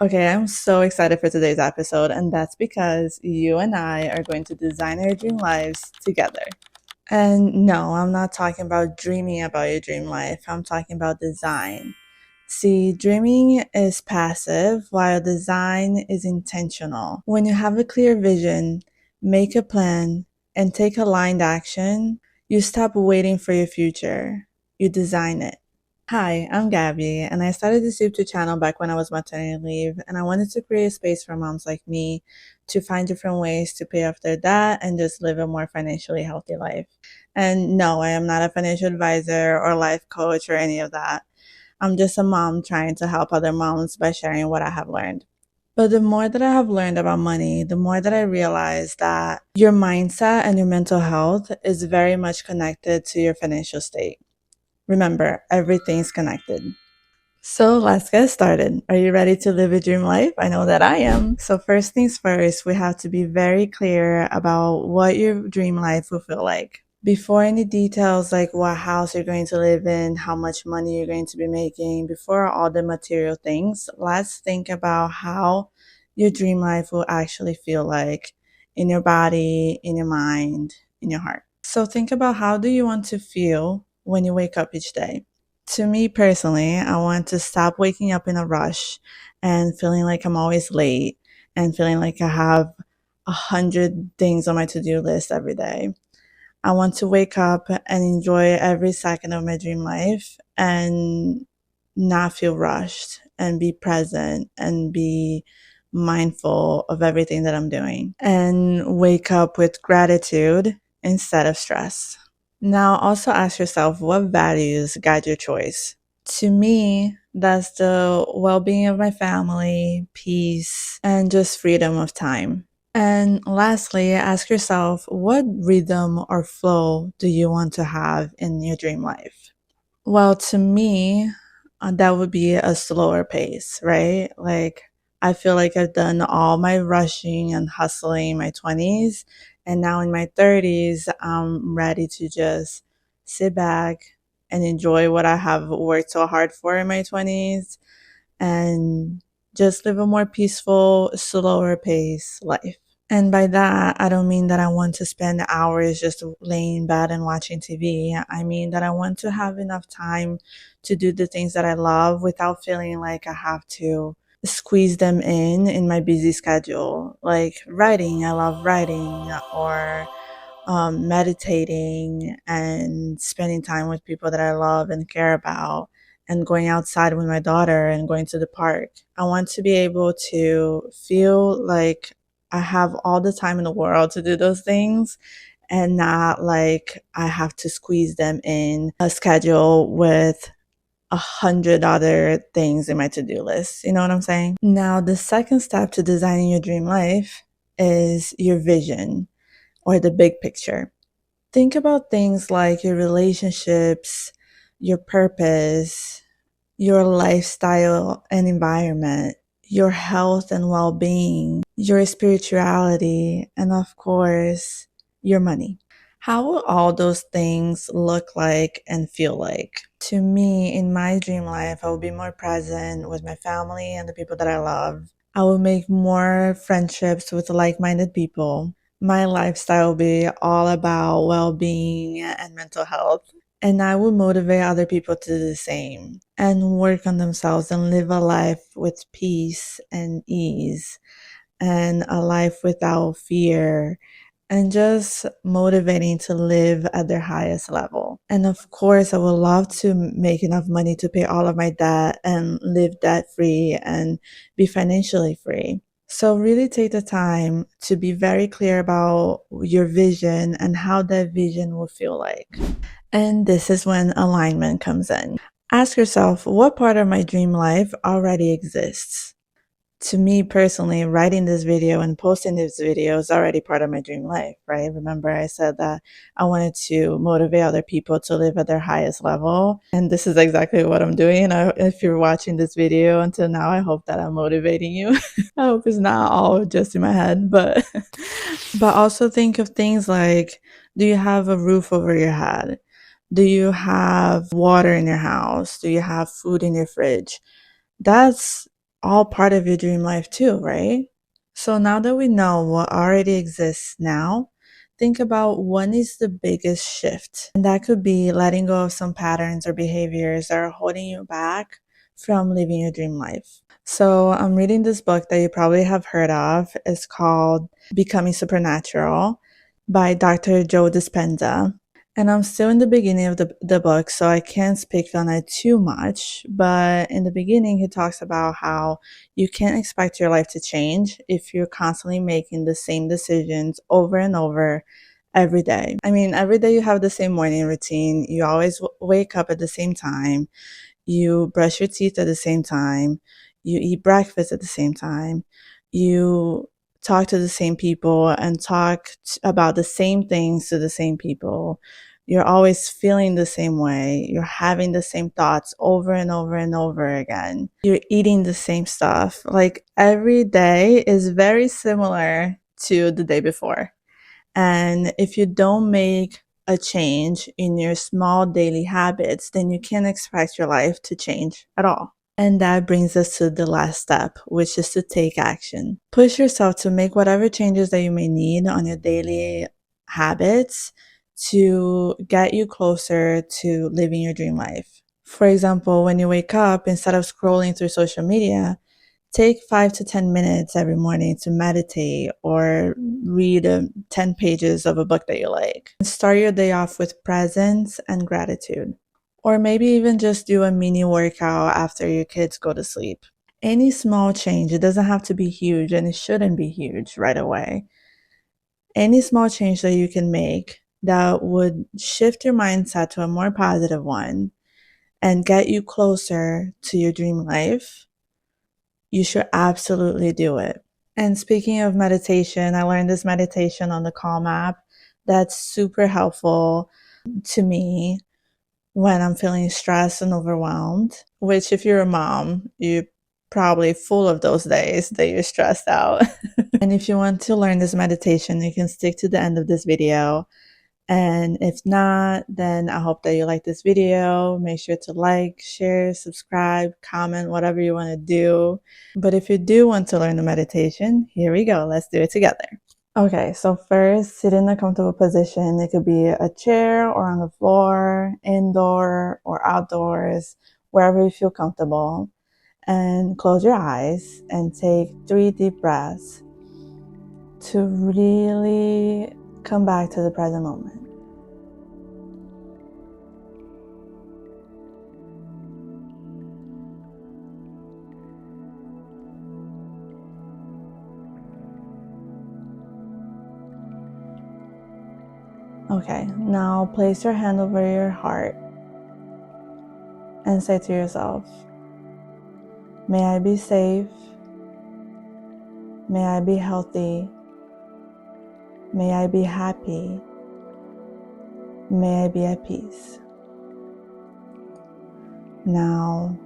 Okay, I'm so excited for today's episode, and that's because you and I are going to design our dream lives together. And no, I'm not talking about dreaming about your dream life, I'm talking about design. See, dreaming is passive while design is intentional. When you have a clear vision, make a plan, and take aligned action, you stop waiting for your future. You design it. Hi, I'm Gabby, and I started this YouTube channel back when I was maternity leave, and I wanted to create a space for moms like me to find different ways to pay off their debt and just live a more financially healthy life. And no, I am not a financial advisor or life coach or any of that. I'm just a mom trying to help other moms by sharing what I have learned. But the more that I have learned about money, the more that I realize that your mindset and your mental health is very much connected to your financial state. Remember, everything's connected. So let's get started. Are you ready to live a dream life? I know that I am. So first things first, we have to be very clear about what your dream life will feel like. Before any details like what house you're going to live in, how much money you're going to be making, before all the material things, let's think about how your dream life will actually feel like in your body, in your mind, in your heart. So think about how do you want to feel when you wake up each day? To me personally, I want to stop waking up in a rush and feeling like I'm always late and feeling like I have 100 things on my to-do list every day. I want to wake up and enjoy every second of my dream life and not feel rushed and be present and be mindful of everything that I'm doing and wake up with gratitude instead of stress. Now, also ask yourself what values guide your choice. To me, that's the well being of my family, peace, and just freedom of time. And lastly, ask yourself what rhythm or flow do you want to have in your dream life? Well, to me, that would be a slower pace, right? Like, I feel like I've done all my rushing and hustling in my 20s. And now in my 30s, I'm ready to just sit back and enjoy what I have worked so hard for in my 20s and just live a more peaceful, slower pace life. And by that, I don't mean that I want to spend hours just laying in bed and watching TV. I mean that I want to have enough time to do the things that I love without feeling like I have to squeeze them in my busy schedule. Like writing, I love writing, or meditating and spending time with people that I love and care about, and going outside with my daughter and going to the park. I want to be able to feel like I have all the time in the world to do those things and not like I have to squeeze them in a schedule with 100 other things in my to-do list. You know what I'm saying? Now, the second step to designing your dream life is your vision or the big picture. Think about things like your relationships, your purpose, your lifestyle and environment, your health and well being, your spirituality, and of course, your money. How will all those things look like and feel like? To me, in my dream life, I will be more present with my family and the people that I love. I will make more friendships with like minded people. My lifestyle will be all about well being and mental health. And I will motivate other people to do the same and work on themselves and live a life with peace and ease and a life without fear and just motivating to live at their highest level. And of course, I would love to make enough money to pay all of my debt and live debt free and be financially free. So, really take the time to be very clear about your vision and how that vision will feel like. And this is when alignment comes in. Ask yourself, what part of my dream life already exists? To me personally, writing this video and posting this video is already part of my dream life, right? Remember, I said that I wanted to motivate other people to live at their highest level. And this is exactly what I'm doing. If you're watching this video until now, I hope that I'm motivating you. I hope it's not all just in my head, but but also think of things like, do you have a roof over your head? Do you have water in your house? Do you have food in your fridge? That's all part of your dream life too, right? So now that we know what already exists now, think about what is the biggest shift. And that could be letting go of some patterns or behaviors that are holding you back from living your dream life. So I'm reading this book that you probably have heard of. It's called Becoming Supernatural by Dr. Joe Dispenza. And I'm still in the beginning of the book, so I can't speak on it too much. But in the beginning, he talks about how you can't expect your life to change if you're constantly making the same decisions over and over every day. I mean, every day you have the same morning routine. You always wake up at the same time. You brush your teeth at the same time. You eat breakfast at the same time. You talk to the same people and about the same things to the same people. You're always feeling the same way. You're having the same thoughts over and over and over again. You're eating the same stuff. Like every day is very similar to the day before. And if you don't make a change in your small daily habits, then you can't expect your life to change at all. And that brings us to the last step, which is to take action. Push yourself to make whatever changes that you may need on your daily habits to get you closer to living your dream life. For example, when you wake up, instead of scrolling through social media, take 5 to 10 minutes every morning to meditate or read 10 pages of a book that you like. Start your day off with presence and gratitude. Or maybe even just do a mini workout after your kids go to sleep. Any small change, it doesn't have to be huge and it shouldn't be huge right away. Any small change that you can make that would shift your mindset to a more positive one and get you closer to your dream life, you should absolutely do it. And speaking of meditation, I learned this meditation on the Calm app that's super helpful to me when I'm feeling stressed and overwhelmed, which if you're a mom, you're probably full of those days that you're stressed out. And if you want to learn this meditation, you can stick to the end of this video. And if not, then I hope that you like this video. Make sure to like, share, subscribe, comment, whatever you want to do. But if you do want to learn the meditation, here we go. Let's do it together. Okay, so first, sit in a comfortable position. It could be a chair or on the floor, indoor or outdoors, wherever you feel comfortable. And close your eyes and take 3 deep breaths to really come back to the present moment. Okay, now place your hand over your heart and say to yourself, may I be safe, may I be healthy, may I be happy, may I be at peace. Now,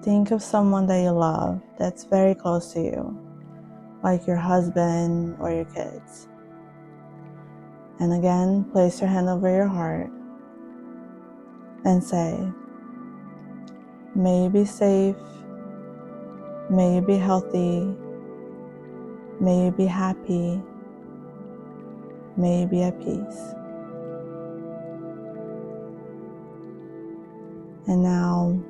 think of someone that you love that's very close to you, like your husband or your kids. And again, place your hand over your heart and say, may you be safe, may you be healthy, may you be happy, may you be at peace. And now,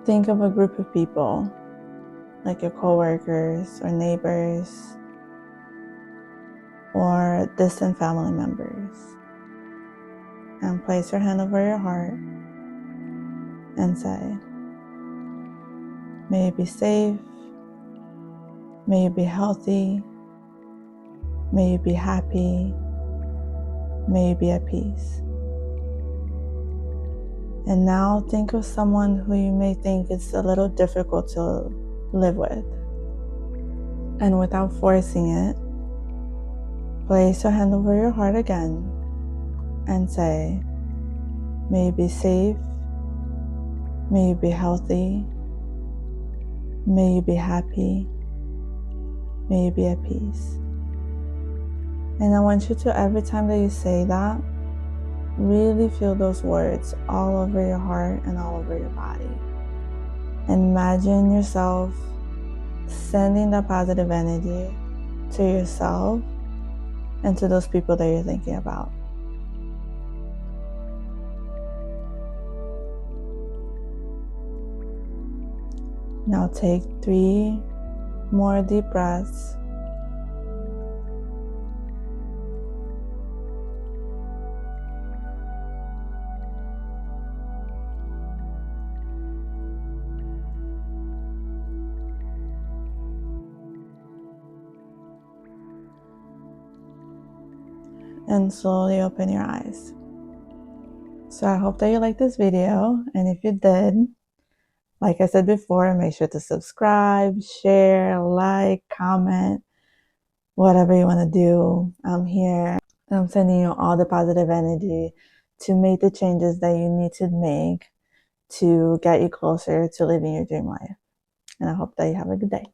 think of a group of people, like your coworkers or neighbors or distant family members. And place your hand over your heart and say, may you be safe, may you be healthy, may you be happy, may you be at peace. And now think of someone who you may think is a little difficult to live with. And without forcing it, place your hand over your heart again and say, may you be safe, may you be healthy, may you be happy, may you be at peace. And I want you to, every time that you say that, really feel those words all over your heart and all over your body. Imagine yourself sending that positive energy to yourself and to those people that you're thinking about. Now take 3 more deep breaths. And slowly open your eyes. So I hope that you liked this video, and if you did, like I said before, make sure to subscribe, share, like, comment, whatever you want to do. I'm here. I'm sending you all the positive energy to make the changes that you need to make to get you closer to living your dream life. And I hope that you have a good day.